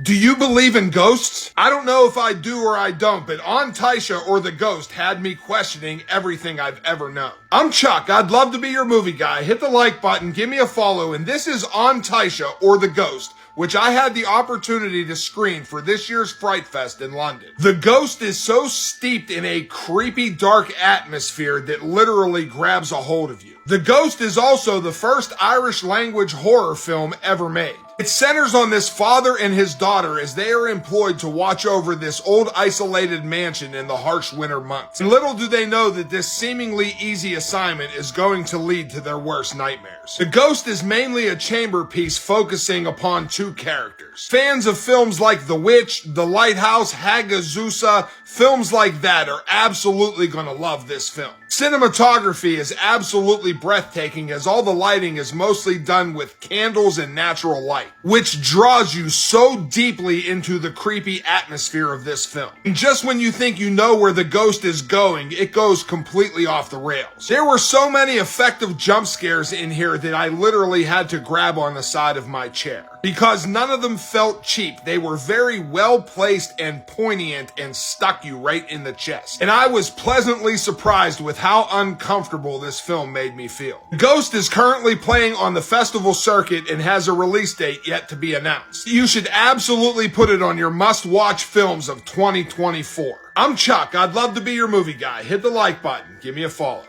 Do you believe in ghosts? I don't know if I do or I don't, but On Taisha or the Ghost had me questioning everything I've ever known. I'm Chuck. I'd love to be your movie guy. Hit the like button, give me a follow, and this is On Taisha or the Ghost, which I had the opportunity to screen for this year's Fright Fest in London. The Ghost is so steeped in a creepy, dark atmosphere that literally grabs a hold of you. The Ghost is also the first Irish language horror film ever made. It centers on this father and his daughter as they are employed to watch over this old isolated mansion in the harsh winter months. And little do they know that this seemingly easy assignment is going to lead to their worst nightmares. The Ghost is mainly a chamber piece focusing upon two characters. Fans of films like The Witch, The Lighthouse, Hagazusa, films like that are absolutely gonna love this film. Cinematography is absolutely breathtaking as all the lighting is mostly done with candles and natural light, which draws you so deeply into the creepy atmosphere of this film. And just when you think you know where the Ghost is going, it goes completely off the rails. There were so many effective jump scares in here that I literally had to grab on the side of my chair. Because none of them felt cheap. They were very well placed and poignant and stuck you right in the chest. And I was pleasantly surprised with how uncomfortable this film made me feel. Ghost is currently playing on the festival circuit and has a release date yet to be announced. You should absolutely put it on your must-watch films of 2024. I'm Chuck. I'd love to be your movie guy. Hit the like button. Give me a follow.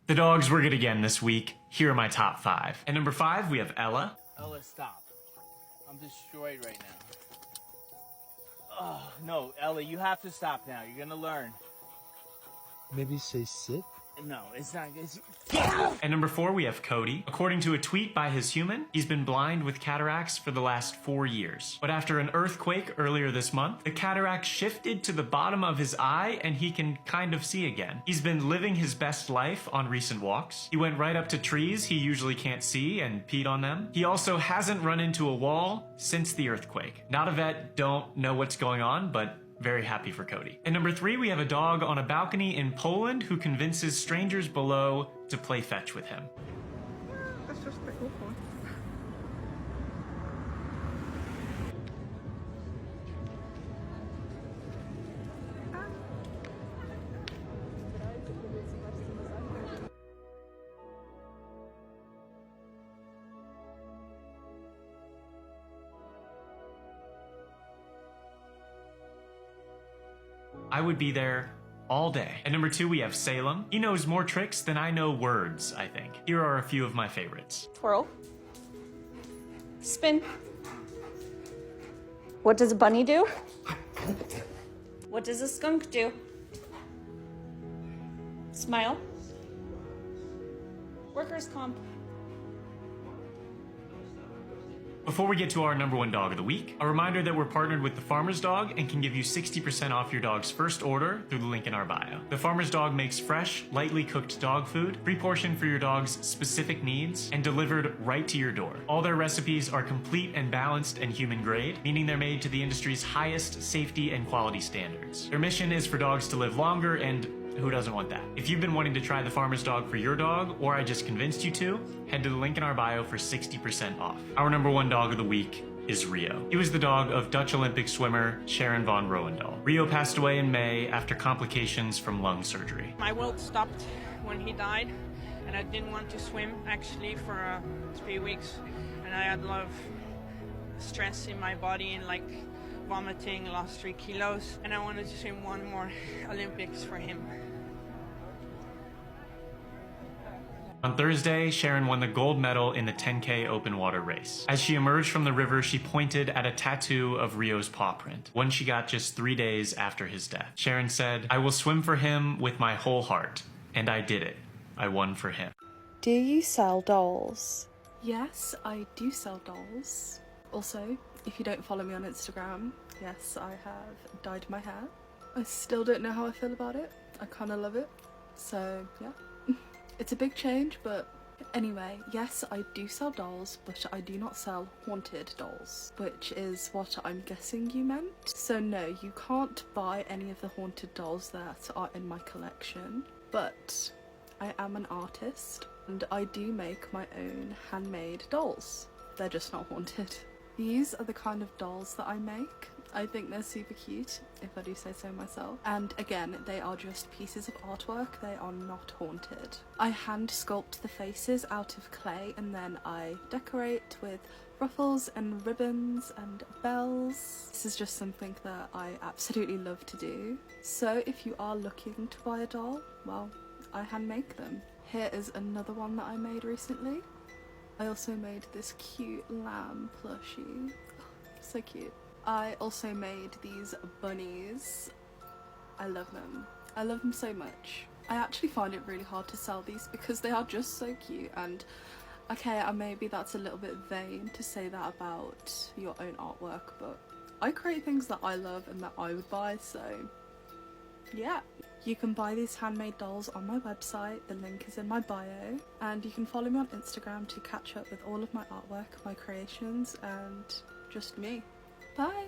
The dogs were good again this week. Here are my top 5. At number 5, we have Ella. Ella, stop. I'm destroyed right now. Oh, no, Ella, you have to stop now. You're gonna learn. Maybe say sit? No, it's not. At number 4, we have Cody. According to a tweet by his human, he's been blind with cataracts for the last 4 years. But after an earthquake earlier this month, the cataract shifted to the bottom of his eye and he can kind of see again. He's been living his best life on recent walks. He went right up to trees he usually can't see and peed on them. He also hasn't run into a wall since the earthquake. Not a vet, don't know what's going on, but very happy for Cody. At number 3, we have a dog on a balcony in Poland who convinces strangers below to play fetch with him. That's just a bit awful. I would be there all day. At number 2, we have Salem. He knows more tricks than I know words, I think. Here are a few of my favorites. Twirl. Spin. What does a bunny do? What does a skunk do? Smile. Workers' comp. Before we get to our number 1 dog of the week, a reminder that we're partnered with The Farmer's Dog and can give you 60% off your dog's first order through the link in our bio. The Farmer's Dog makes fresh, lightly cooked dog food, pre-portioned for your dog's specific needs, and delivered right to your door. All their recipes are complete and balanced and human grade, meaning they're made to the industry's highest safety and quality standards. Their mission is for dogs to live longer, and who doesn't want that? If you've been wanting to try The Farmer's Dog for your dog, or I just convinced you to, head to the link in our bio for 60% off. Our number 1 dog of the week is Rio. He was the dog of Dutch Olympic swimmer Sharon van Roendaal. Rio passed away in May after complications from lung surgery. My world stopped when he died, and I didn't want to swim actually for 3 weeks, and I had a lot of stress in my body and like vomiting, lost 3 kilos, and I wanted to swim one more Olympics for him. On Thursday, Sharon won the gold medal in the 10K open water race. As she emerged from the river, she pointed at a tattoo of Rio's paw print, one she got just 3 days after his death. Sharon said, "I will swim for him with my whole heart, and I did it. I won for him." Do you sell dolls? Yes, I do sell dolls. Also, if you don't follow me on Instagram, yes, I have dyed my hair. I still don't know how I feel about it. I kind of love it. So, yeah. It's a big change, but anyway, yes, I do sell dolls, but I do not sell haunted dolls, which is what I'm guessing you meant. So no, you can't buy any of the haunted dolls that are in my collection, but I am an artist and I do make my own handmade dolls. they're just not haunted. These are the kind of dolls that I make. I think they're super cute, if I do say so myself. And again, they are just pieces of artwork, they are not haunted. I hand sculpt the faces out of clay and then I decorate with ruffles and ribbons and bells. This is just something that I absolutely love to do. So if you are looking to buy a doll, well, I hand make them. Here is another one that I made recently. I also made this cute lamb plushie. Oh, so cute. I also made these bunnies. I love them. I love them so much. I actually find it really hard to sell these because they are just so cute, and okay, maybe that's a little bit vain to say that about your own artwork, but I create things that I love and that I would buy, so yeah. You can buy these handmade dolls on my website, the link is in my bio, and you can follow me on Instagram to catch up with all of my artwork, my creations, and just me. Bye!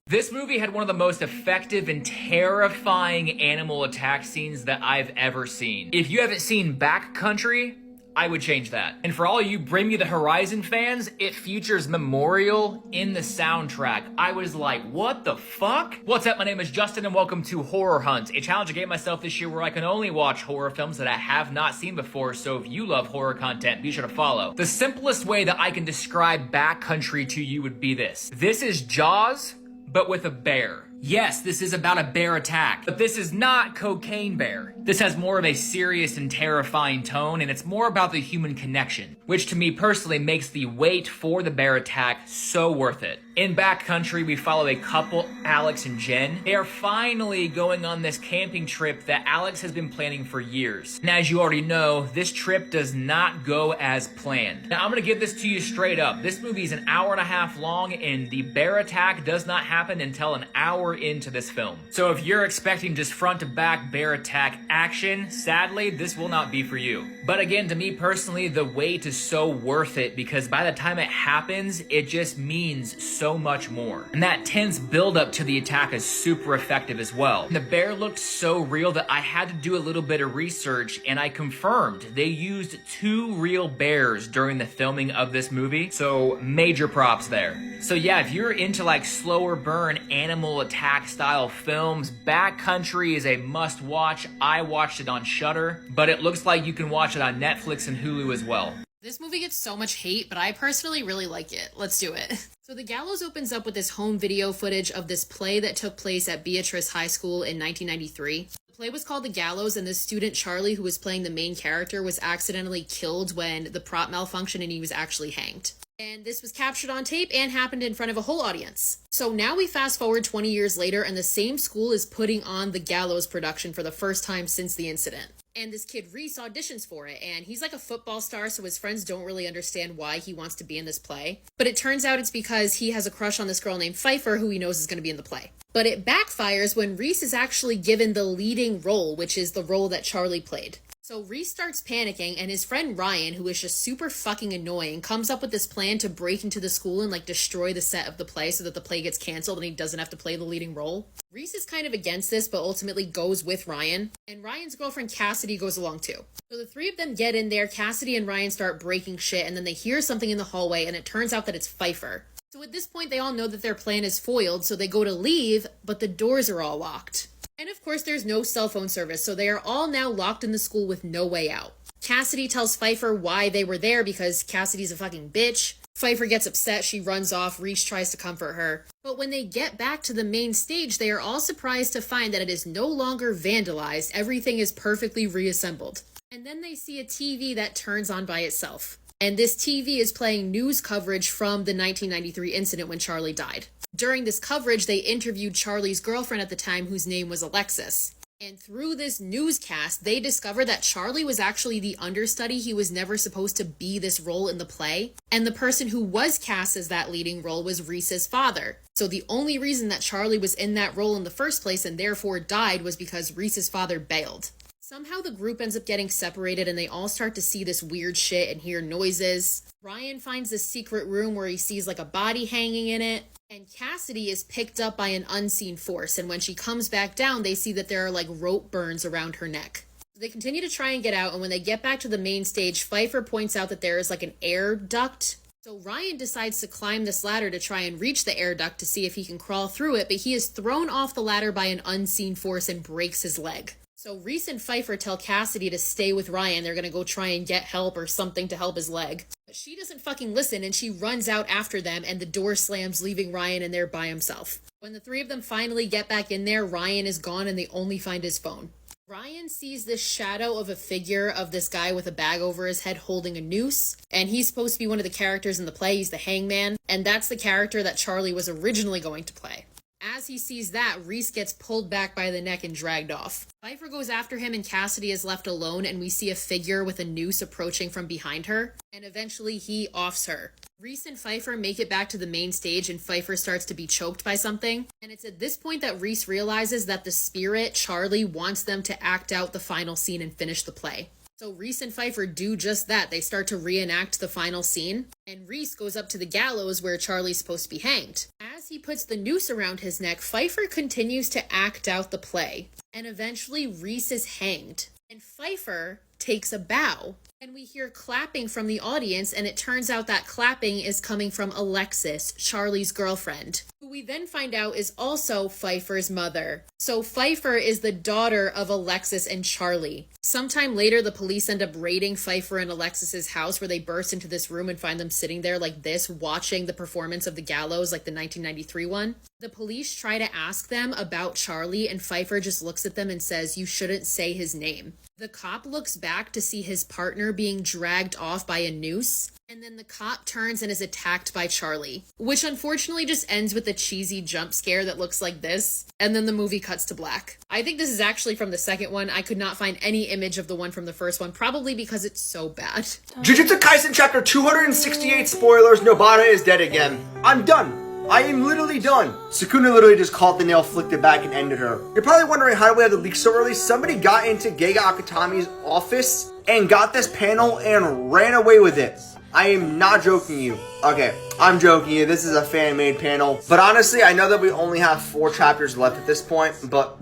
This movie had one of the most effective and terrifying animal attack scenes that I've ever seen. If you haven't seen Backcountry, I would change that. And for all you Bring Me the Horizon fans, it features Memorial in the soundtrack. I was like, what the fuck? What's up, my name is Justin and welcome to Horror Hunt, a challenge I gave myself this year where I can only watch horror films that I have not seen before, so if you love horror content, be sure to follow. The simplest way that I can describe Backcountry to you would be this. This is Jaws, but with a bear. Yes, this is about a bear attack, but this is not Cocaine Bear. This has more of a serious and terrifying tone, and it's more about the human connection, which to me personally makes the wait for the bear attack so worth it. In Backcountry, we follow a couple, Alex and Jen. They are finally going on this camping trip that Alex has been planning for years. And as you already know, this trip does not go as planned. Now, I'm gonna give this to you straight up. This movie is an hour and a half long, and the bear attack does not happen until an hour into this film. So if you're expecting just front to back bear attack action, sadly, this will not be for you. But again, to me personally, the wait is so worth it because by the time it happens, it just means so much more. And that tense buildup to the attack is super effective as well. The bear looked so real that I had to do a little bit of research and I confirmed they used 2 real bears during the filming of this movie. So major props there. So yeah, if you're into like slower burn animal attack style films, Backcountry is a must watch. I watched it on Shudder, but it looks like you can watch it on Netflix and Hulu as well. This movie gets so much hate, but I personally really like it. Let's do it. So the Gallows opens up with this home video footage of this play that took place at Beatrice High School in 1993. The play was called The Gallows, and this student Charlie, who was playing the main character, was accidentally killed when the prop malfunctioned and he was actually hanged. And this was captured on tape and happened in front of a whole audience. So now we fast forward 20 years later and the same school is putting on the Gallows production for the first time since the incident. And this kid Reese auditions for it, and he's like a football star, so his friends don't really understand why he wants to be in this play. But it turns out it's because he has a crush on this girl named Pfeiffer, who he knows is going to be in the play. But it backfires when Reese is actually given the leading role, which is the role that Charlie played. So Reese starts panicking, and his friend Ryan, who is just super fucking annoying, comes up with this plan to break into the school and like destroy the set of the play so that the play gets canceled and he doesn't have to play the leading role. Reese is kind of against this, but ultimately goes with Ryan, and Ryan's girlfriend Cassidy goes along too. So the 3 of them get in there, Cassidy and Ryan start breaking shit, and then they hear something in the hallway, and it turns out that it's Pfeiffer. So at this point, they all know that their plan is foiled, so they go to leave, but the doors are all locked. And of course, there's no cell phone service, so they are all now locked in the school with no way out. Cassidy tells Pfeiffer why they were there because Cassidy's a fucking bitch. Pfeiffer gets upset, she runs off, Reese tries to comfort her. But when they get back to the main stage, they are all surprised to find that it is no longer vandalized, everything is perfectly reassembled. And then they see a TV that turns on by itself. And this TV is playing news coverage from the 1993 incident when Charlie died. During this coverage, they interviewed Charlie's girlfriend at the time, whose name was Alexis. And through this newscast, they discovered that Charlie was actually the understudy. He was never supposed to be this role in the play. And the person who was cast as that leading role was Reese's father. So the only reason that Charlie was in that role in the first place and therefore died was because Reese's father bailed. Somehow the group ends up getting separated and they all start to see this weird shit and hear noises. Ryan finds this secret room where he sees like a body hanging in it. And Cassidy is picked up by an unseen force, and when she comes back down, they see that there are like rope burns around her neck. So they continue to try and get out, and when they get back to the main stage, Pfeiffer points out that there is like an air duct. So Ryan decides to climb this ladder to try and reach the air duct to see if he can crawl through it, but he is thrown off the ladder by an unseen force and breaks his leg. So Reese and Pfeiffer tell Cassidy to stay with Ryan. They're gonna go try and get help or something to help his leg. But she doesn't fucking listen and she runs out after them and the door slams, leaving Ryan in there by himself. When the three of them finally get back in there, Ryan is gone and they only find his phone. Ryan sees this shadow of a figure of this guy with a bag over his head holding a noose, and he's supposed to be one of the characters in the play. He's the hangman, and that's the character that Charlie was originally going to play. As he sees that, Reese gets pulled back by the neck and dragged off. Pfeiffer goes after him and Cassidy is left alone, and we see a figure with a noose approaching from behind her, and eventually he offs her. Reese and Pfeiffer make it back to the main stage and Pfeiffer starts to be choked by something, and it's at this point that Reese realizes that the spirit, Charlie, wants them to act out the final scene and finish the play. So Reese and Pfeiffer do just that. They start to reenact the final scene, and Reese goes up to the gallows where Charlie's supposed to be hanged. As he puts the noose around his neck, Pfeiffer continues to act out the play, and eventually Reese is hanged, and Pfeiffer takes a bow. And we hear clapping from the audience, and it turns out that clapping is coming from Alexis, Charlie's girlfriend, who we then find out is also Pfeiffer's mother. So Pfeiffer is the daughter of Alexis and Charlie. Sometime later, the police end up raiding Pfeiffer and Alexis's house, where they burst into this room and find them sitting there like this, watching the performance of the gallows, like the 1993 one. The police try to ask them about Charlie, and Pfeiffer just looks at them and says, "You shouldn't say his name." The cop looks back to see his partner being dragged off by a noose, and then the cop turns and is attacked by Charlie, which unfortunately just ends with a cheesy jump scare that looks like this, and then the movie cuts to black. I think this is actually from the second one. I could not find any image of the one from the first one, probably because it's so bad. Jujutsu Kaisen chapter 268 spoilers, Noata is dead again. I'm done. I am literally done. Sukuna literally just caught the nail, flicked it back, and ended her. You're probably wondering how do we have the leak so early? Somebody got into Geiga Akutami's office and got this panel and ran away with it. I am not joking you. Okay, I'm joking you. This is a fan-made panel. But honestly, I know that we only have 4 chapters left at this point, but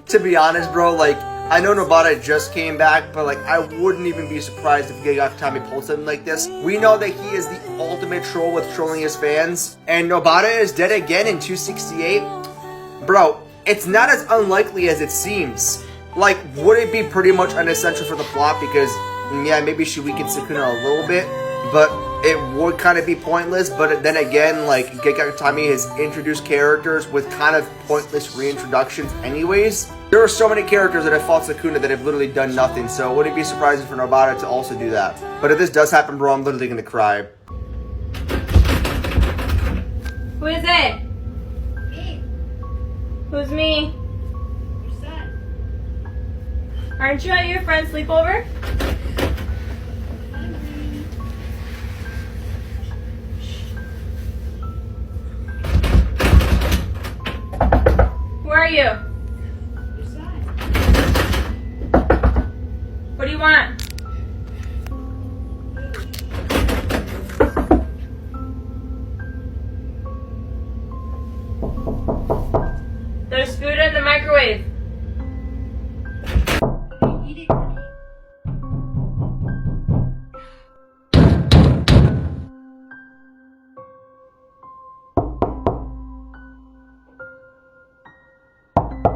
to be honest, bro, like, I know Noata just came back, but like, I wouldn't even be surprised if Geiga Akutami pulled something like this. We know that he is the ultimate troll with trolling his fans, and Noata is dead again in 268. Bro, it's not as unlikely as it seems. Like, would it be pretty much unessential for the plot? Because, yeah, maybe she weakened Sukuna a little bit, but it would kind of be pointless. But then again, like, Geiga Akutami has introduced characters with kind of pointless reintroductions anyways. There are so many characters that have fought Sukuna that have literally done nothing, so would it be surprising for Noata to also do that? But if this does happen, bro, I'm literally gonna cry. Who is it? Me. Who's me? Your son. Aren't you at your friend's sleepover? Who are you? What do you want? There's food in the microwave. Eat it.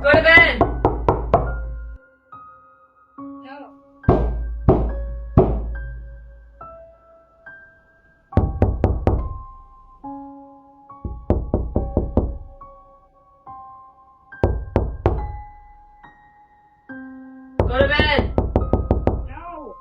Go to bed. No. Go to bed. No.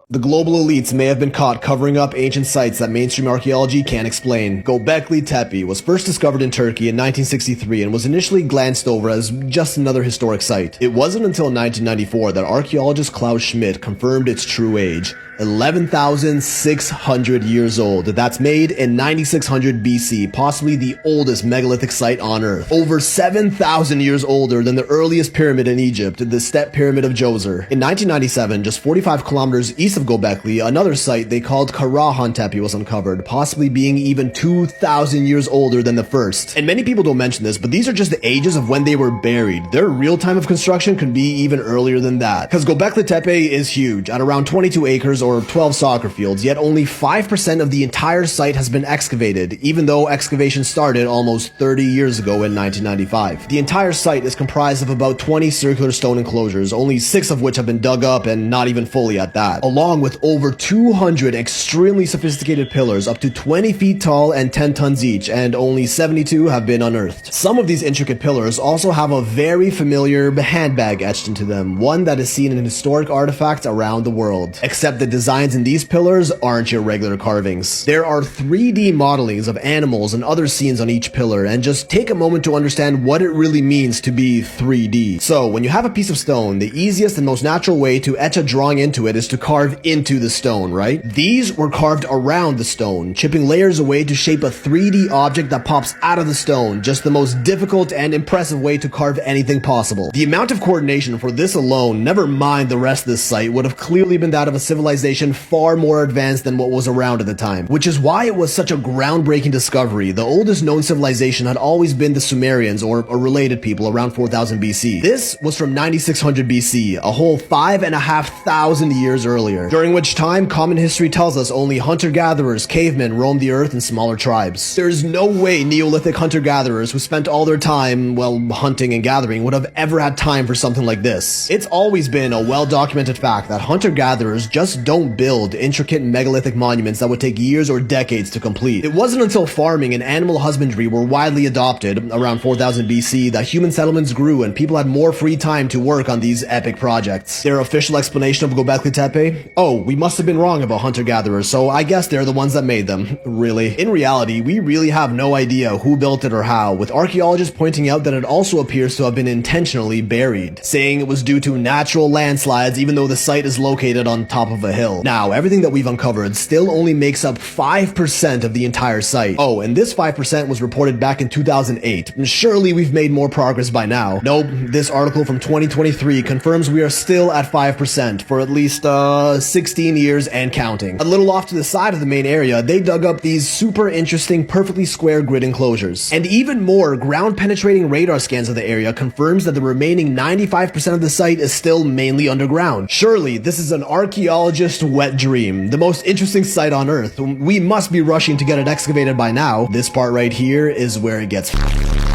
The global elites may have been caught covering up ancient sites that mainstream archaeology can't explain. Göbekli Tepe was first discovered in Turkey in 1963 and was initially glanced over as just another historic site. It wasn't until 1994 that archaeologist Klaus Schmidt confirmed its true age. 11,600 years old. That's made in 9600 BC, possibly the oldest megalithic site on Earth. Over 7,000 years older than the earliest pyramid in Egypt, the Step Pyramid of Djoser. In 1997, just 45 kilometers east of Göbekli, another site they called Karahan Tepe was uncovered, possibly being even 2,000 years older than the first. And many people don't mention this, but these are just the ages of when they were buried. Their real time of construction could be even earlier than that. Because Göbekli Tepe is huge, at around 22 acres or 12 soccer fields, yet only 5% of the entire site has been excavated, even though excavation started almost 30 years ago in 1995. The entire site is comprised of about 20 circular stone enclosures, only 6 of which have been dug up and not even fully at that, along with over 200 extremely sophisticated pillars up to 20 feet tall and 10 tons each, and only 72 have been unearthed. Some of these intricate pillars also have a very familiar handbag etched into them, one that is seen in historic artifacts around the world. Except the designs in these pillars aren't your regular carvings. There are 3D modelings of animals and other scenes on each pillar, and just take a moment to understand what it really means to be 3D. So, when you have a piece of stone, the easiest and most natural way to etch a drawing into it is to carve into the stone, right? These were carved around the stone, chipping layers away to shape a 3D object that pops out of the stone, just the most difficult and impressive way to carve anything possible. The amount of coordination for this alone, never mind the rest of this site, would have clearly been that of a civilization far more advanced than what was around at the time, which is why it was such a groundbreaking discovery. The oldest known civilization had always been the Sumerians, or a related people, around 4000 BC. This was from 9600 BC, a whole 5,500 years earlier, during which time common history tells us only hunter-gatherers, cavemen roamed the earth in smaller tribes. There's no way Neolithic hunter-gatherers who spent all their time, well, hunting and gathering would have ever had time for something like this. It's always been a well-documented fact that hunter-gatherers just don't build intricate megalithic monuments that would take years or decades to complete. It wasn't until farming and animal husbandry were widely adopted, around 4000 BC, that human settlements grew and people had more free time to work on these epic projects. Their official explanation of Göbekli Tepe? Oh, we must have been wrong about hunter-gatherers, so I guess they're the ones that made them. Really. In reality, we really have no idea who built it or how, with archaeologists pointing out that it also appears to have been intentionally buried, saying it was due to natural landslides even though the site is located on top of a hill. Now, everything that we've uncovered still only makes up 5% of the entire site. Oh, and this 5% was reported back in 2008. Surely we've made more progress by now. Nope, this article from 2023 confirms we are still at 5% for at least 16 years and counting. A little off to the side of the main area, they dug up these super interesting, perfectly square grid enclosures. And even more ground-penetrating radar scans of the area confirms that the remaining 95% of the site is still mainly underground. Surely, this is an archaeologist's wet dream, the most interesting site on Earth. We must be rushing to get it excavated by now. This part right here is where it gets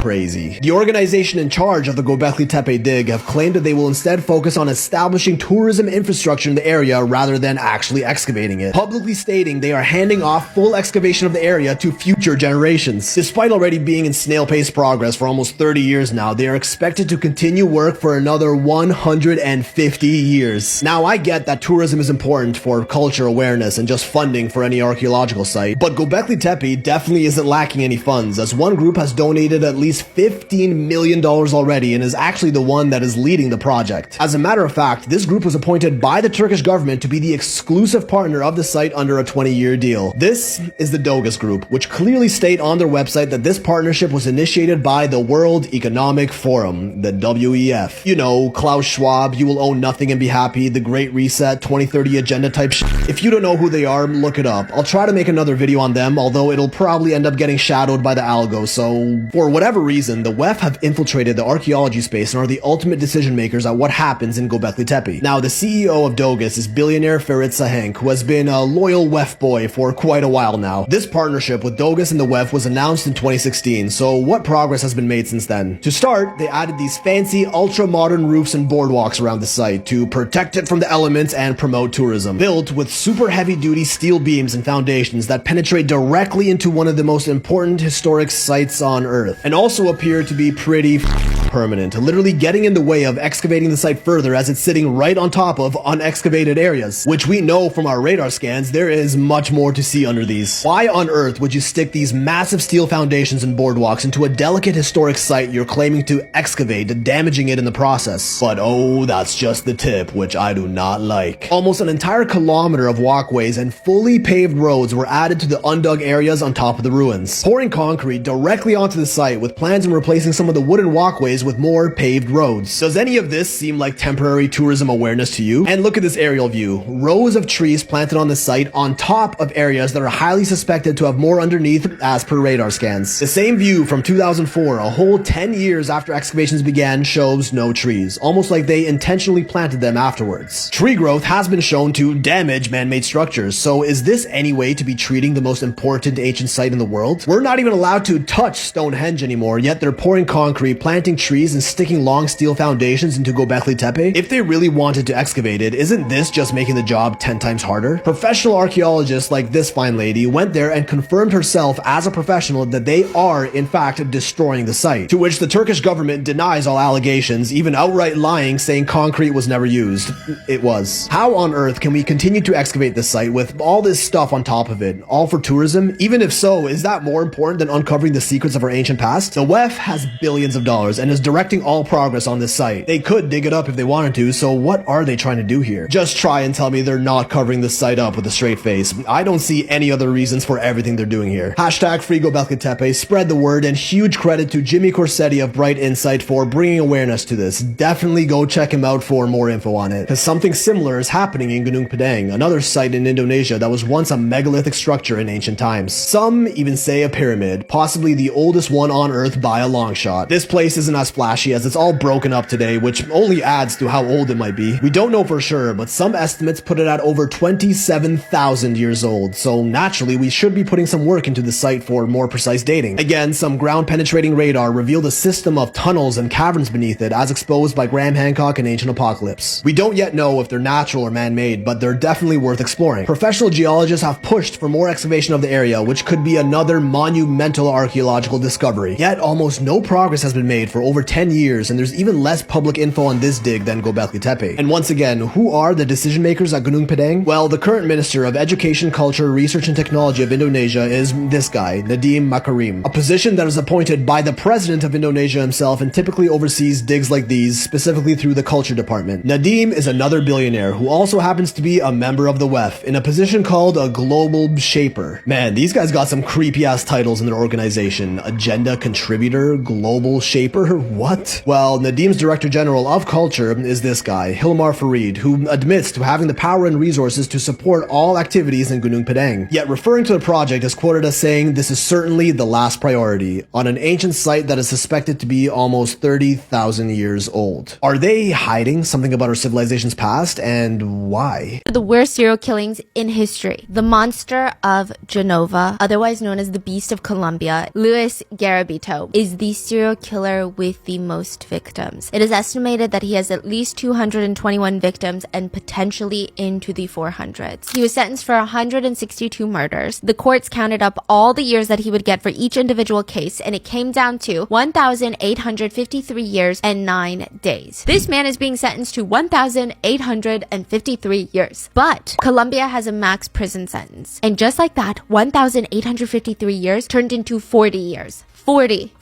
crazy. The organization in charge of the Göbekli Tepe dig have claimed that they will instead focus on establishing tourism infrastructure in the area rather than actually excavating it, publicly stating they are handing off full excavation of the area to future generations. Despite already being in snail-paced progress for almost 30 years now, they are expected to continue work for another 150 years. Now, I get that tourism is important for culture awareness and just funding for any archaeological site, but Göbekli Tepe definitely isn't lacking any funds, as one group has donated at least $15 million already and is actually the one that is leading the project. As a matter of fact, this group was appointed by the Turkish government to be the exclusive partner of the site under a 20-year deal. This is the Dogus Group, which clearly state on their website that this partnership was initiated by the World Economic Forum, the WEF. You know, Klaus Schwab, you will own nothing and be happy, the Great Reset, 2030 agenda type shit. If you don't know who they are, look it up. I'll try to make another video on them, although it'll probably end up getting shadowed by the algo, so for whatever reason, the WEF have infiltrated the archaeology space and are the ultimate decision makers at what happens in Göbekli Tepe. Now, the CEO of Dogus is billionaire Ferit Sahenk, who has been a loyal WEF boy for quite a while now. This partnership with Dogus and the WEF was announced in 2016, so what progress has been made since then? To start, they added these fancy, ultra-modern roofs and boardwalks around the site to protect it from the elements and promote tourism. Built with super heavy-duty steel beams and foundations that penetrate directly into one of the most important historic sites on Earth, and also appear to be pretty permanent, literally getting in the way of excavating the site further as it's sitting right on top of unexcavated areas, which we know from our radar scans there is much more to see under these. Why on earth would you stick these massive steel foundations and boardwalks into a delicate historic site you're claiming to excavate, damaging it in the process? But oh, that's just the tip, which I do not like. Almost an entire kilometer of walkways and fully paved roads were added to the undug areas on top of the ruins, pouring concrete directly onto the site with plans on replacing some of the wooden walkways highways with more paved roads. Does any of this seem like temporary tourism awareness to you? And look at this aerial view. Rows of trees planted on the site on top of areas that are highly suspected to have more underneath as per radar scans. The same view from 2004, a whole 10 years after excavations began, shows no trees, almost like they intentionally planted them afterwards. Tree growth has been shown to damage man-made structures, so is this any way to be treating the most important ancient site in the world? We're not even allowed to touch Stonehenge anymore, yet they're pouring concrete, planting trees, and sticking long steel foundations into Göbekli Tepe? If they really wanted to excavate it, isn't this just making the job 10 times harder? Professional archaeologists like this fine lady went there and confirmed herself as a professional that they are, in fact, destroying the site, to which the Turkish government denies all allegations, even outright lying, saying concrete was never used. It was. How on earth can we continue to excavate this site with all this stuff on top of it, all for tourism? Even if so, is that more important than uncovering the secrets of our ancient past? The WEF has billions of dollars and is directing all progress on this site. They could dig it up if they wanted to, so what are they trying to do here? Just try and tell me they're not covering this site up with a straight face. I don't see any other reasons for everything they're doing here. Hashtag Free Göbekli Tepe, spread the word, and huge credit to Jimmy Corsetti of Bright Insight for bringing awareness to this. Definitely go check him out for more info on it, because something similar is happening in Gunung Padang, another site in Indonesia that was once a megalithic structure in ancient times. Some even say a pyramid, possibly the oldest one on Earth by a long shot. This place isn't as flashy as it's all broken up today, which only adds to how old it might be. We don't know for sure, but some estimates put it at over 27,000 years old, so naturally we should be putting some work into the site for more precise dating. Again, some ground-penetrating radar revealed a system of tunnels and caverns beneath it, as exposed by Graham Hancock in Ancient Apocalypse. We don't yet know if they're natural or man-made, but they're definitely worth exploring. Professional geologists have pushed for more excavation of the area, which could be another monumental archaeological discovery. Yet almost no progress has been made for over 10 years, and there's even less public info on this dig than Göbekli Tepe. And once again, who are the decision makers at Gunung Padang? Well, the current Minister of Education, Culture, Research and Technology of Indonesia is this guy, Nadiem Makarim, a position that is appointed by the President of Indonesia himself and typically oversees digs like these, specifically through the Culture Department. Nadiem is another billionaire who also happens to be a member of the WEF in a position called a Global Shaper. Man, these guys got some creepy ass titles in their organization. Agenda Contributor, Global Shaper, what? Well, Nadiem's Director General of Culture is this guy, Hilmar Farid, who admits to having the power and resources to support all activities in Gunung Padang. Yet referring to the project is quoted as saying this is certainly the last priority on an ancient site that is suspected to be almost 30,000 years old. Are they hiding something about our civilization's past, and why? The worst serial killings in history. The monster of Genova, otherwise known as the Beast of Colombia, Luis Garabito, is the serial killer with the most victims. It is estimated that he has at least 221 victims and potentially into the 400s. He was sentenced for 162 murders. The courts counted up all the years that he would get for each individual case, and it came down to 1,853 years and 9 days. This man is being sentenced to 1,853 years. But Colombia has a max prison sentence. And just like that, 1,853 years turned into 40 years. 40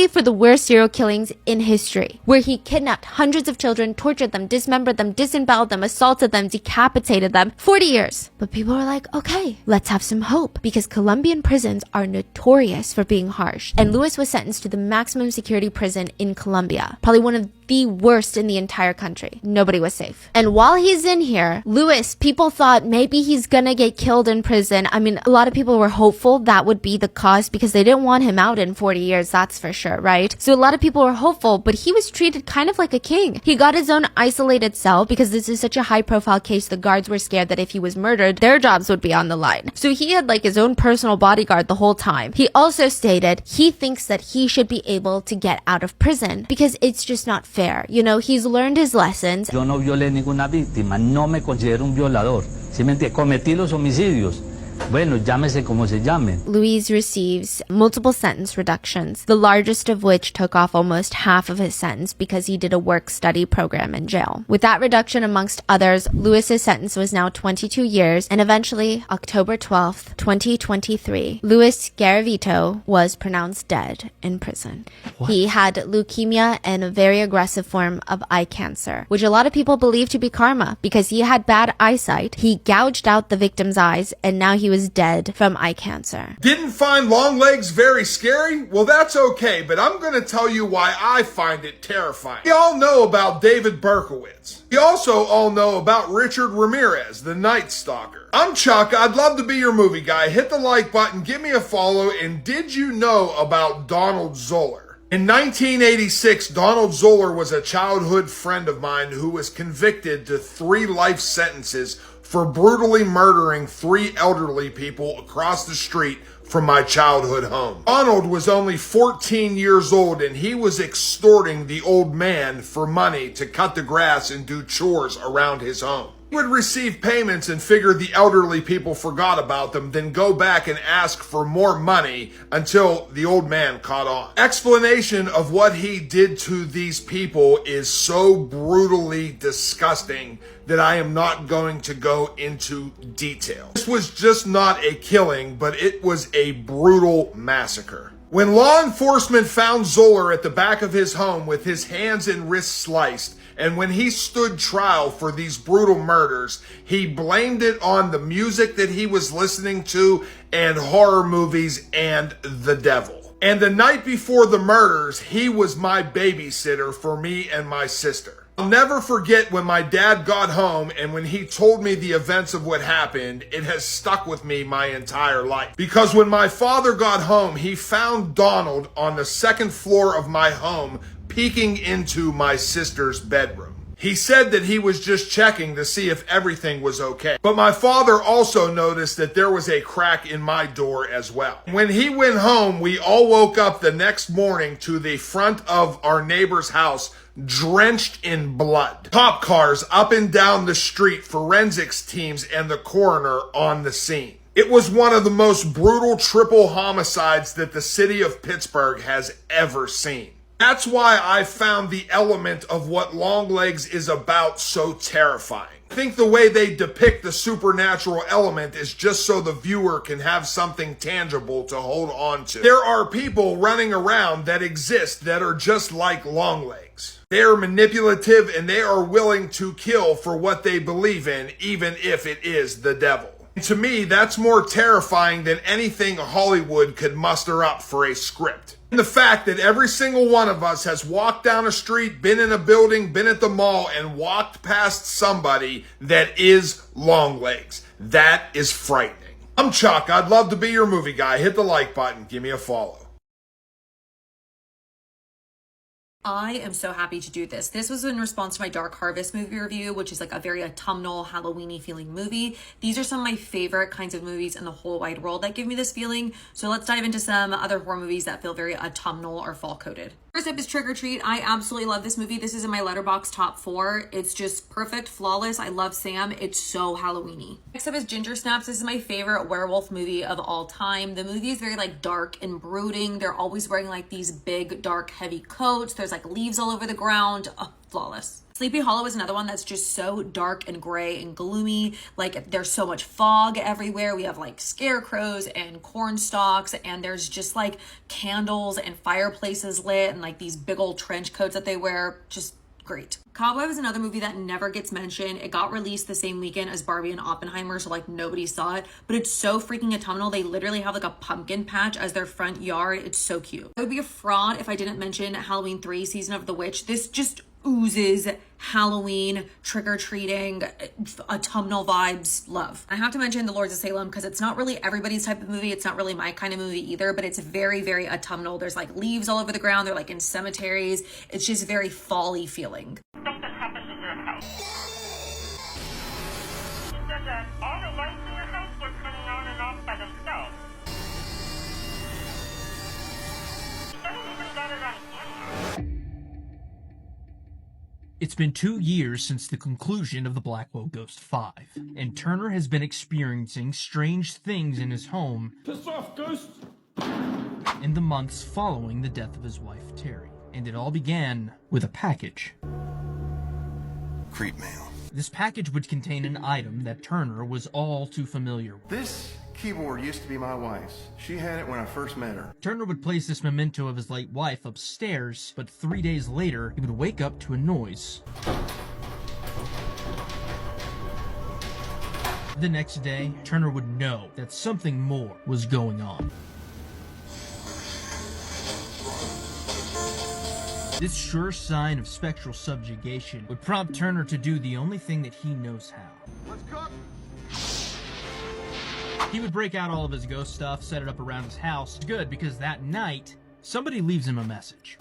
for the worst serial killings in history, where he kidnapped hundreds of children, tortured them, dismembered them, disemboweled them, assaulted them, decapitated them. 40 years. But people are like, okay, let's have some hope, because Colombian prisons are notorious for being harsh. And Luis was sentenced to the maximum security prison in Colombia, probably one of the worst in the entire country. Nobody was safe. And while he's in here, Luis, people thought maybe he's gonna get killed in prison. I mean, a lot of people were hopeful that would be the cause because they didn't want him out in 40 years, that's for sure, right? So a lot of people were hopeful, but he was treated kind of like a king. He got his own isolated cell because this is such a high profile case. The guards were scared that if he was murdered, their jobs would be on the line. So he had like his own personal bodyguard the whole time. He also stated he thinks that he should be able to get out of prison because it's just not fair. You know, he's learned his lessons. Yo no violé ninguna víctima, no me considero un violador. ¿Sí me entiende? Cometí los homicidios. Bueno, llámese como se llame. Luis receives multiple sentence reductions, the largest of which took off almost half of his sentence because he did a work-study program in jail. With that reduction amongst others, Luis's sentence was now 22 years, and eventually, October 12th, 2023, Luis Garavito was pronounced dead in prison. What? He had leukemia and a very aggressive form of eye cancer, which a lot of people believe to be karma because he had bad eyesight. He gouged out the victim's eyes, and now he he was dead from eye cancer. Didn't find Longlegs very scary? Well, that's okay, but I'm gonna tell you why I find it terrifying. We all know about David Berkowitz. We also all know about Richard Ramirez, the Night Stalker. I'm Chuck. I'd love to be your movie guy. Hit the like button, give me a follow, and did you know about Donald Zoller? In 1986, Donald Zoller was a childhood friend of mine who was convicted to 3 life sentences for brutally murdering 3 elderly people across the street from my childhood home. Donald was only 14 years old and he was extorting the old man for money to cut the grass and do chores around his home. He would receive payments and figure the elderly people forgot about them, then go back and ask for more money until the old man caught on. Explanation of what he did to these people is so brutally disgusting that I am not going to go into detail. This was just not a killing, but it was a brutal massacre. When law enforcement found Zoller at the back of his home with his hands and wrists sliced, and when he stood trial for these brutal murders, he blamed it on the music that he was listening to and horror movies and the devil. And the night before the murders, he was my babysitter for me and my sister. I'll never forget when my dad got home and when he told me the events of what happened. It has stuck with me my entire life. Because when my father got home, he found Donald on the 2nd floor of my home peeking into my sister's bedroom. He said that he was just checking to see if everything was okay. But my father also noticed that there was a crack in my door as well. When he went home, we all woke up the next morning to the front of our neighbor's house drenched in blood. Cop cars up and down the street, forensics teams, and the coroner on the scene. It was one of the most brutal triple homicides that the city of Pittsburgh has ever seen. That's why I found the element of what Longlegs is about so terrifying. I think the way they depict the supernatural element is just so the viewer can have something tangible to hold on to. There are people running around that exist that are just like Longlegs. They are manipulative and they are willing to kill for what they believe in, even if it is the devil. And to me, that's more terrifying than anything Hollywood could muster up for a script. And the fact that every single one of us has walked down a street, been in a building, been at the mall, and walked past somebody that is Longlegs. That is frightening. I'm Chuck. I'd love to be your movie guy. Hit the like button. Give me a follow. I am so happy to do this. This was in response to my Dark Harvest movie review, which is like a very autumnal, Halloween-y feeling movie. These are some of my favorite kinds of movies in the whole wide world that give me this feeling. So let's dive into some other horror movies that feel very autumnal or fall-coded. First up is Trick or Treat. I absolutely love this movie. This is in my Letterboxd top 4. It's just perfect, flawless. I love Sam. It's so Halloween-y. Next up is Ginger Snaps. This is my favorite werewolf movie of all time. The movie is very like dark and brooding. They're always wearing like these big, dark, heavy coats. There's like leaves all over the ground. Oh, flawless. Sleepy Hollow is another one that's just so dark and gray and gloomy. Like there's so much fog everywhere. We have like scarecrows and corn stalks, and there's just like candles and fireplaces lit and like these big old trench coats that they wear. Just great. Cobweb is another movie that never gets mentioned. It got released the same weekend as Barbie and Oppenheimer, so like nobody saw it, but it's so freaking autumnal. They literally have like a pumpkin patch as their front yard. It's so cute. I would be a fraud if I didn't mention Halloween 3 Season of the Witch. This just oozes Halloween, trick-or-treating, autumnal vibes, love. I have to mention The Lords of Salem because it's not really everybody's type of movie. It's not really my kind of movie either, but it's very, very autumnal. There's like leaves all over the ground. They're like in cemeteries. It's just very fall-y feeling. Something happened in your house. You said that all the lights in your house were turning on and off by themselves. You haven't even got it on camera. It's been 2 years since the conclusion of the Blackwell Ghost 5, and Turner has been experiencing strange things in his home Piss off, Ghost! in the months following the death of his wife, Terry. And it all began with a package. Creep mail. This package would contain an item that Turner was all too familiar with. This keyboard used to be my wife's. She had it when I first met her. Turner would place this memento of his late wife upstairs, but 3 days later, he would wake up to a noise. The next day, Turner would know that something more was going on. This sure sign of spectral subjugation would prompt Turner to do the only thing that he knows how. Let's cook. He would break out all of his ghost stuff, set it up around his house. It's good because that night, somebody leaves him a message.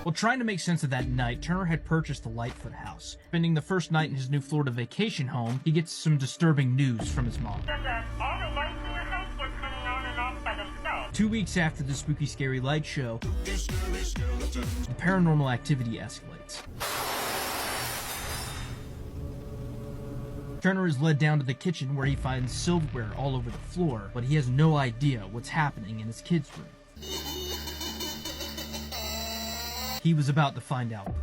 While trying to make sense of that night, Turner had purchased the Lightfoot house. Spending the first night in his new Florida vacation home, he gets some disturbing news from his mom. All the lights in the house were turning on and off by themselves. 2 weeks after the spooky scary light show, the paranormal activity escalates. Turner is led down to the kitchen where he finds silverware all over the floor, but he has no idea what's happening in his kids' room. He was about to find out, though.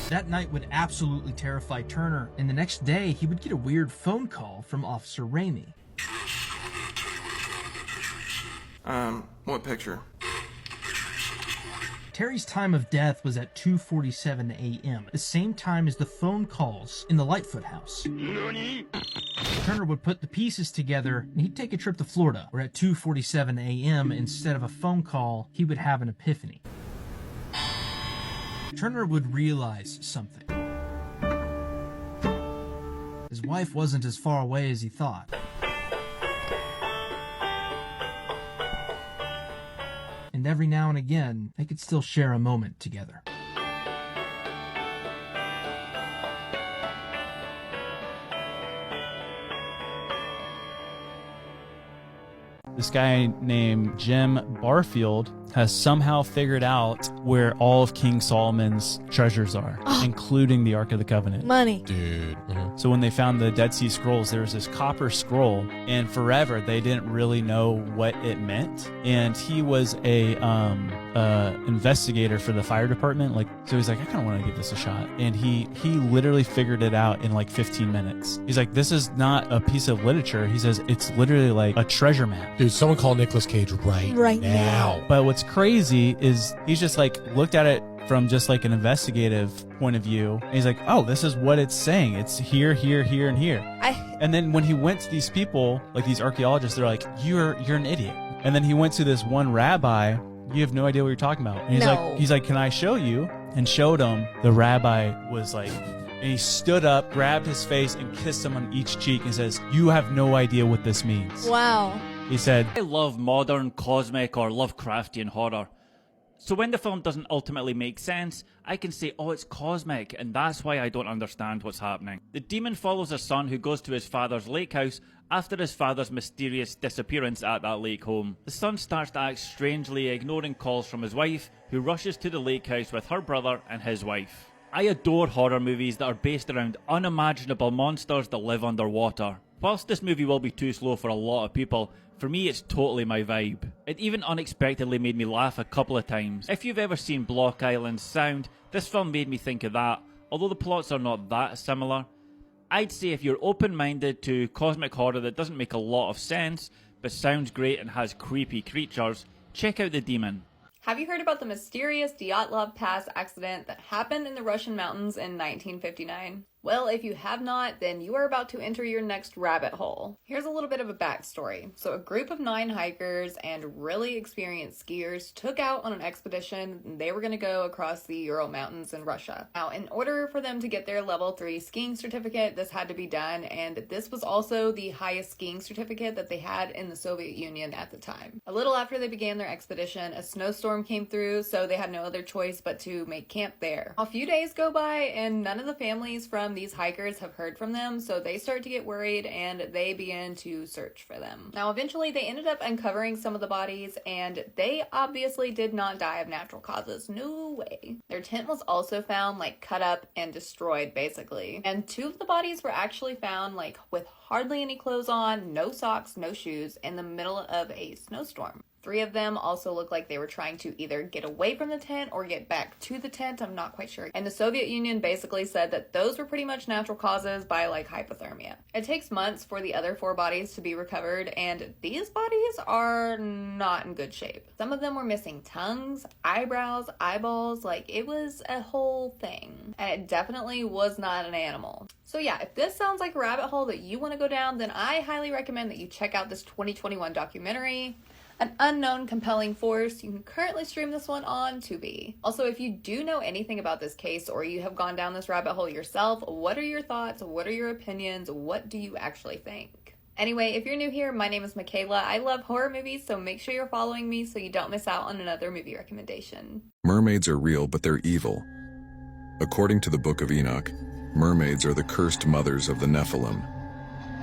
That night would absolutely terrify Turner, and the next day he would get a weird phone call from Officer Ramey. What picture? Terry's time of death was at 2:47 a.m., the same time as the phone calls in the Lightfoot house. Turner would put the pieces together, and he'd take a trip to Florida, where at 2:47 a.m., instead of a phone call, he would have an epiphany. Turner would realize something. His wife wasn't as far away as he thought. And every now and again, they could still share a moment together. This guy named Jim Barfield has somehow figured out where all of King Solomon's treasures are, including the Ark of the Covenant. Money. Dude. So when they found the Dead Sea Scrolls, there was this copper scroll, and forever they didn't really know what it meant. And he was a investigator for the fire department. So he's like, I kind of want to give this a shot. And he literally figured it out in like 15 minutes. He's like, this is not a piece of literature. He says it's literally like a treasure map. Dude, someone call Nicolas Cage right now. But what's crazy is he's just like looked at it from just like an investigative point of view, and he's like, oh, this is what it's saying. It's here, here, here, and here. And then when he went to these people, like these archaeologists, they're like, you're an idiot. And then he went to this one rabbi. You have no idea what you're talking about. And he's like, can I show you? And showed him. The rabbi was like, and he stood up, grabbed his face, and kissed him on each cheek and says, you have no idea what this means. Wow. He said, I love modern, cosmic, or Lovecraftian horror. So when the film doesn't ultimately make sense, I can say, oh, it's cosmic, and that's why I don't understand what's happening. The demon follows a son who goes to his father's lake house after his father's mysterious disappearance at that lake home. The son starts to act strangely, ignoring calls from his wife, who rushes to the lake house with her brother and his wife. I adore horror movies that are based around unimaginable monsters that live underwater. Whilst this movie will be too slow for a lot of people, for me it's totally my vibe. It even unexpectedly made me laugh a couple of times. If you've ever seen Block Island Sound, this film made me think of that, although the plots are not that similar. I'd say if you're open-minded to cosmic horror that doesn't make a lot of sense, but sounds great and has creepy creatures, check out The Demon. Have you heard about the mysterious Dyatlov Pass accident that happened in the Russian mountains in 1959? Well, if you have not, then you are about to enter your next rabbit hole. Here's a little bit of a backstory. So a group of 9 hikers and really experienced skiers took out on an expedition. They were going to go across the Ural Mountains in Russia. Now, in order for them to get their level 3 skiing certificate, this had to be done, and this was also the highest skiing certificate that they had in the Soviet Union at the time. A little after they began their expedition, a snowstorm came through, so they had no other choice but to make camp there. A few days go by, and none of the families from these hikers have heard from them, so they start to get worried and they begin to search for them. Now, eventually they ended up uncovering some of the bodies, and they obviously did not die of natural causes. No way. Their tent was also found cut up and destroyed, basically. And 2 of the bodies were actually found with hardly any clothes on, no socks, no shoes, in the middle of a snowstorm. 3 of them also look like they were trying to either get away from the tent or get back to the tent. I'm not quite sure. And the Soviet Union basically said that those were pretty much natural causes by like hypothermia. It takes months for the other 4 bodies to be recovered, and these bodies are not in good shape. Some of them were missing tongues, eyebrows, eyeballs, like it was a whole thing. And it definitely was not an animal. So yeah, if this sounds like a rabbit hole that you want to go down, then I highly recommend that you check out this 2021 documentary, An Unknown Compelling Force. You can currently stream this one on Tubi. Also, if you do know anything about this case or you have gone down this rabbit hole yourself, what are your thoughts? What are your opinions? What do you actually think? Anyway, if you're new here, my name is Michaela. I love horror movies, so make sure you're following me so you don't miss out on another movie recommendation. Mermaids are real, but they're evil. According to the Book of Enoch, mermaids are the cursed mothers of the Nephilim.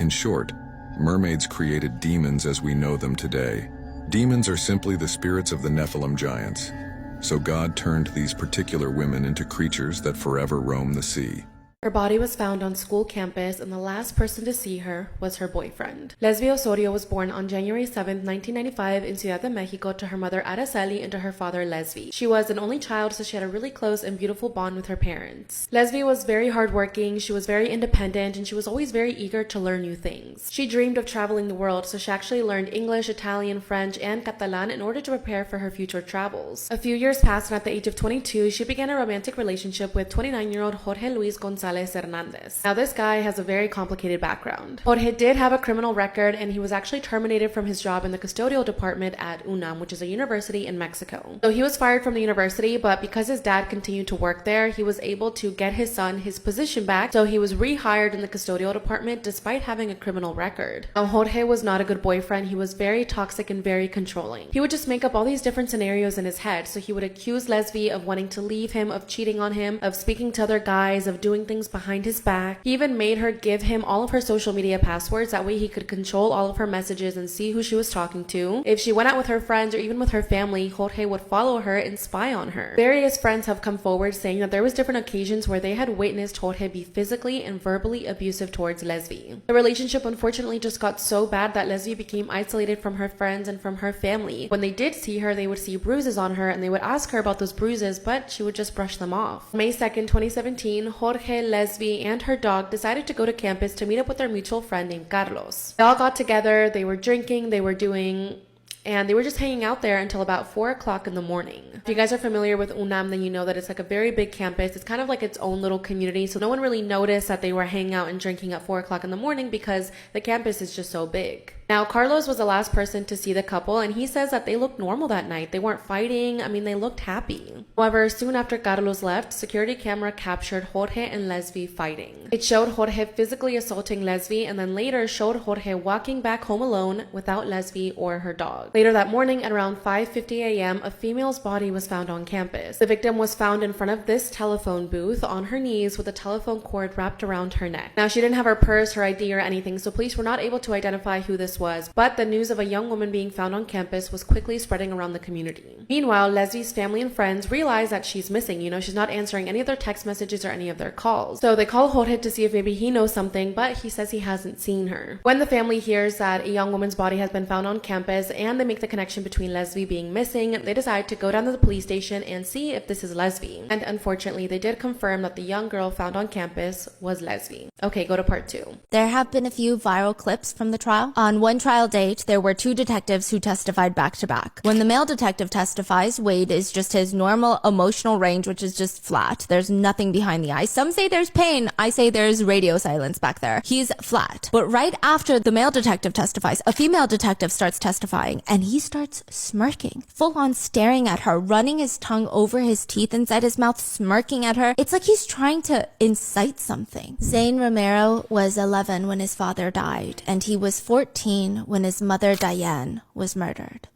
In short, mermaids created demons as we know them today. Demons are simply the spirits of the Nephilim giants. So God turned these particular women into creatures that forever roam the sea. Her body was found on school campus, and the last person to see her was her boyfriend. Lesbos Sodio was born on January 7, 1995 in Ciudad de Mexico to her mother Araceli and to her father Lesbi. She was an only child, so she had a really close and beautiful bond with her parents. Lesbi was very hardworking, she was very independent, and she was always very eager to learn new things. She dreamed of traveling the world, so she actually learned English, Italian, French, and Catalan in order to prepare for her future travels. A few years passed, and at the age of 22, she began a romantic relationship with 29-year-old Jorge Luis Gonzalez Hernandez. Now, this guy has a very complicated background. Jorge did have a criminal record, and he was actually terminated from his job in the custodial department at UNAM, which is a university in Mexico. So he was fired from the university, but because his dad continued to work there, he was able to get his son his position back, so he was rehired in the custodial department despite having a criminal record. Now, Jorge was not a good boyfriend. He was very toxic and very controlling. He would just make up all these different scenarios in his head, so he would accuse Lesbi of wanting to leave him, of cheating on him, of speaking to other guys, of doing things behind his back. He even made her give him all of her social media passwords, that way he could control all of her messages and see who she was talking to. If she went out with her friends or even with her family, Jorge would follow her and spy on her. Various friends have come forward saying that there was different occasions where they had witnessed Jorge be physically and verbally abusive towards Lesbi. The relationship unfortunately just got so bad that Lesbi became isolated from her friends and from her family. When they did see her, they would see bruises on her and they would ask her about those bruises, but she would just brush them off. May 2nd, 2017, Jorge, Lesbi, and her dog decided to go to campus to meet up with their mutual friend named Carlos. They all got together, they were drinking, they were just hanging out there until about 4 o'clock in the morning. If you guys are familiar with UNAM, then you know that it's like a very big campus. It's kind of like its own little community, so no one really noticed that they were hanging out and drinking at 4 o'clock in the morning because the campus is just so big. Now, Carlos was the last person to see the couple, and he says that they looked normal that night. They weren't fighting. I mean, they looked happy. However, soon after Carlos left, security camera captured Jorge and Lesbi fighting. It showed Jorge physically assaulting Lesbi, and then later showed Jorge walking back home alone without Lesbi or her dog. Later that morning at around 5:50 a.m., a female's body was found on campus. The victim was found in front of this telephone booth on her knees with a telephone cord wrapped around her neck. Now, she didn't have her purse, her ID, or anything, so police were not able to identify who this was, but the news of a young woman being found on campus was quickly spreading around the community. Meanwhile, Lesbi's family and friends realize that she's missing. She's not answering any of their text messages or any of their calls. So they call Jorge to see if maybe he knows something, but he says he hasn't seen her. When the family hears that a young woman's body has been found on campus and they make the connection between Lesbi being missing, they decide to go down to the police station and see if this is Lesbi. And unfortunately, they did confirm that the young girl found on campus was Lesbi. Okay, go to part 2. There have been a few viral clips from the trial. On one trial date, there were 2 detectives who testified back to back. When the male detective testifies, Wade is just his normal emotional range, which is just flat. There's nothing behind the eyes. Some say there's pain. I say there's radio silence back there. He's flat. But right after the male detective testifies, a female detective starts testifying, and he starts smirking, full on staring at her, running his tongue over his teeth inside his mouth, smirking at her. It's like he's trying to incite something. Zayn Romero was 11 when his father died, and he was 14 when his mother Diane was murdered.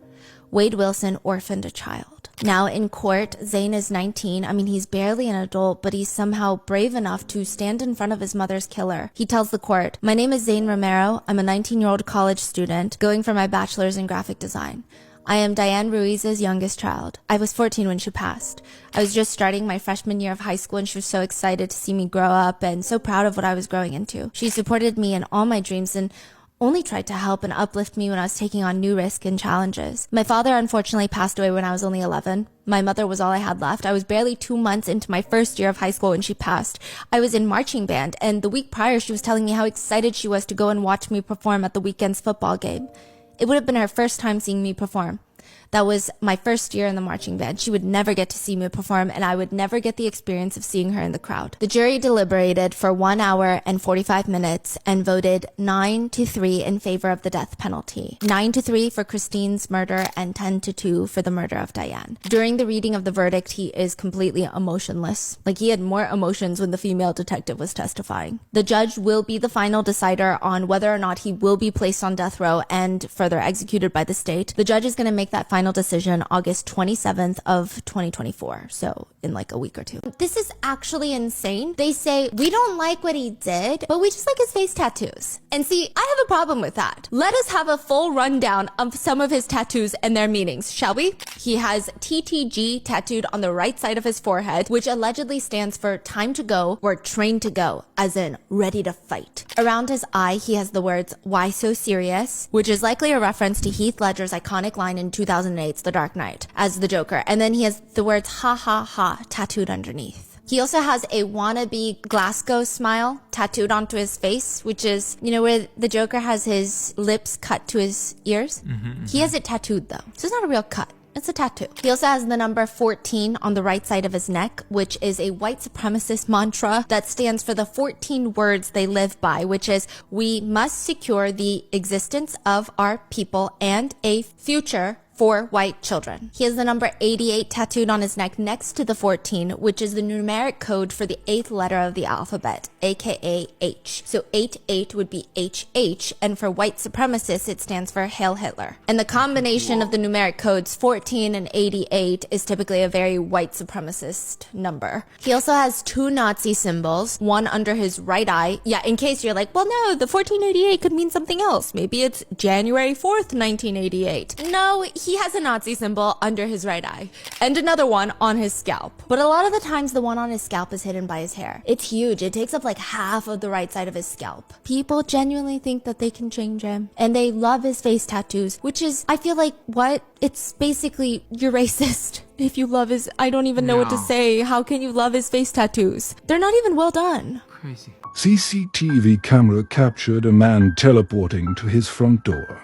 Wade Wilson orphaned a child. Now in court, Zayn is 19. I mean, he's barely an adult, but he's somehow brave enough to stand in front of his mother's killer. He tells the court, "My name is Zayn Romero. I'm a 19-year-old college student going for my bachelor's in graphic design. I am Diane Ruiz's youngest child. I was 14 when she passed. I was just starting my freshman year of high school, and she was so excited to see me grow up and so proud of what I was growing into. She supported me in all my dreams, and only tried to help and uplift me when I was taking on new risks and challenges. My father unfortunately passed away when I was only 11. My mother was all I had left. I was barely 2 months into my first year of high school when she passed. I was in marching band, and the week prior she was telling me how excited she was to go and watch me perform at the weekend's football game. It would have been her first time seeing me perform. That was my first year in the marching band. She would never get to see me perform, and I would never get the experience of seeing her in the crowd. The jury deliberated for 1 hour and 45 minutes and voted 9-3 in favor of the death penalty. 9-3 for Christine's murder and 10-2 for the murder of Diane. During the reading of the verdict, he is completely emotionless. Like, he had more emotions when the female detective was testifying. The judge will be the final decider on whether or not he will be placed on death row and further executed by the state. The judge is going to make that final decision August 27th of 2024, so in like a week or two. This is actually insane. They say, we don't like what he did, but we just like his face tattoos. And see, I have a problem with that. Let us have a full rundown of some of his tattoos and their meanings, shall we? He has TTG tattooed on the right side of his forehead, which allegedly stands for time to go or train to go, as in ready to fight. Around his eye, he has the words, why so serious, which is likely a reference to Heath Ledger's iconic line in 2008's The Dark Knight as the Joker. And then he has the words ha ha ha tattooed underneath. He also has a wannabe Glasgow smile tattooed onto his face, which is, you know, where the Joker has his lips cut to his ears. He has it tattooed though. So it's not a real cut. It's a tattoo. He also has the number 14 on the right side of his neck, which is a white supremacist mantra that stands for the 14 words they live by, which is, we must secure the existence of our people and a future for white children. He has the number 88 tattooed on his neck next to the 14, which is the numeric code for the 8th letter of the alphabet, aka H. So 88 would be HH, and for white supremacists, it stands for Hail Hitler. And the combination of the numeric codes 14 and 88 is typically a very white supremacist number. He also has 2 Nazi symbols, one under his right eye. Yeah, in case you're like, well, no, the 1488 could mean something else. Maybe it's January 4th, 1988. No, he has a Nazi symbol under his right eye and another one on his scalp. But a lot of the times the one on his scalp is hidden by his hair. It's huge. It takes up like half of the right side of his scalp. People genuinely think that they can change him and they love his face tattoos, which is, I feel like, what? It's basically, you're racist. If you love his, I don't even know what to say. How can you love his face tattoos? They're not even well done. Crazy. CCTV camera captured a man teleporting to his front door.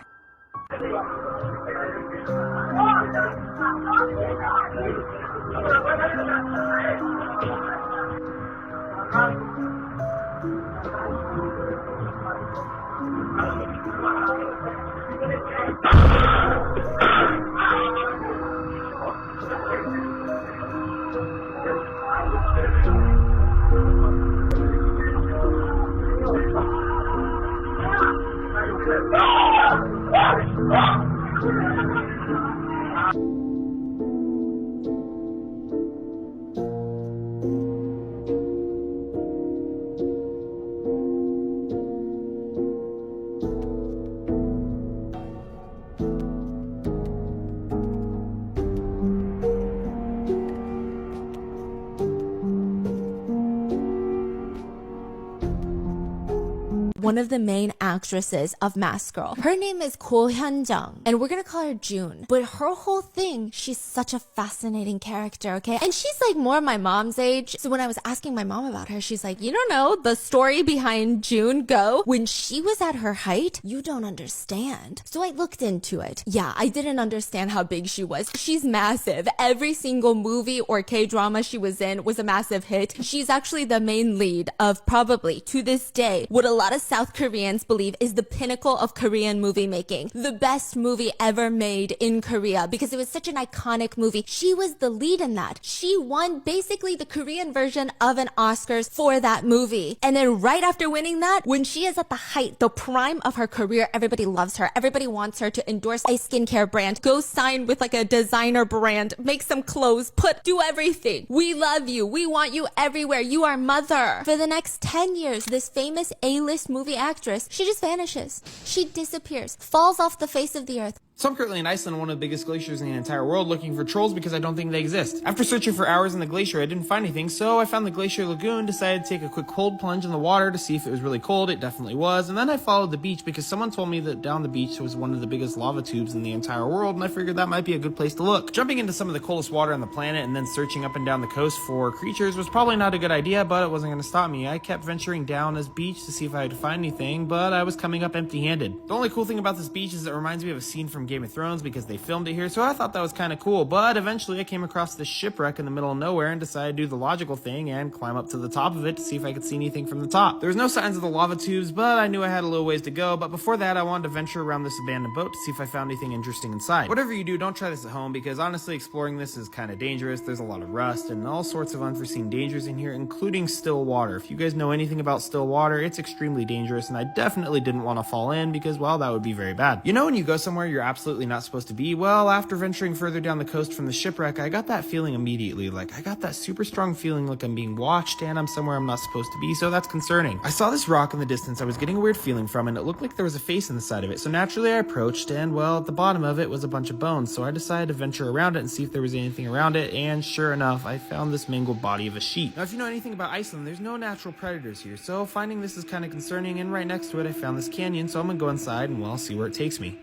One of the main actresses of Mask Girl. Her name is Ko Hyun-jung, and we're gonna call her June. But her whole thing, she's such a fascinating character, okay? And she's like more my mom's age. So when I was asking my mom about her, she's like, you don't know the story behind June Go? When she was at her height, you don't understand. So I looked into it. Yeah, I didn't understand how big she was. She's massive. Every single movie or K-drama she was in was a massive hit. She's actually the main lead of probably, to this day, what a lot of South Koreans believe is the pinnacle of Korean movie making. The best movie ever made in Korea because it was such an iconic movie. She was the lead in that. She won basically the Korean version of an Oscars for that movie. And then right after winning that, when she is at the height, the prime of her career, everybody loves her. Everybody wants her to endorse a skincare brand, go sign with like a designer brand, make some clothes, do everything. We love you. We want you everywhere. You are mother. For the next 10 years, this famous A-list movie actress, she just vanishes. She disappears, falls off the face of the earth. So I'm currently in Iceland, one of the biggest glaciers in the entire world, looking for trolls because I don't think they exist. After searching for hours in the glacier, I didn't find anything, so I found the glacier lagoon, decided to take a quick cold plunge in the water to see if it was really cold. It definitely was, and then I followed the beach because someone told me that down the beach was one of the biggest lava tubes in the entire world, and I figured that might be a good place to look. Jumping into some of the coldest water on the planet and then searching up and down the coast for creatures was probably not a good idea, but it wasn't going to stop me. I kept venturing down this beach to see if I could find anything, but I was coming up empty-handed. The only cool thing about this beach is it reminds me of a scene from Game of Thrones because they filmed it here, so I thought that was kind of cool, but eventually I came across this shipwreck in the middle of nowhere and decided to do the logical thing and climb up to the top of it to see if I could see anything from the top. There was no signs of the lava tubes, but I knew I had a little ways to go, but before that I wanted to venture around this abandoned boat to see if I found anything interesting inside. Whatever you do, don't try this at home because honestly exploring this is kind of dangerous. There's a lot of rust and all sorts of unforeseen dangers in here, including still water. If you guys know anything about still water, it's extremely dangerous, and I definitely didn't want to fall in because, well, that would be very bad. You know when you go somewhere you're absolutely not supposed to be? Well, after venturing further down the coast from the shipwreck, I got that feeling immediately. Like, I got that super strong feeling like I'm being watched and I'm somewhere I'm not supposed to be, so that's concerning. I saw this rock in the distance I was getting a weird feeling from, and it looked like there was a face in the side of it, so naturally I approached, and well, at the bottom of it was a bunch of bones, so I decided to venture around it and see if there was anything around it, and sure enough, I found this mangled body of a sheep. Now, if you know anything about Iceland, there's no natural predators here, so finding this is kind of concerning, and right next to it I found this canyon, so I'm gonna go inside and, well, see where it takes me.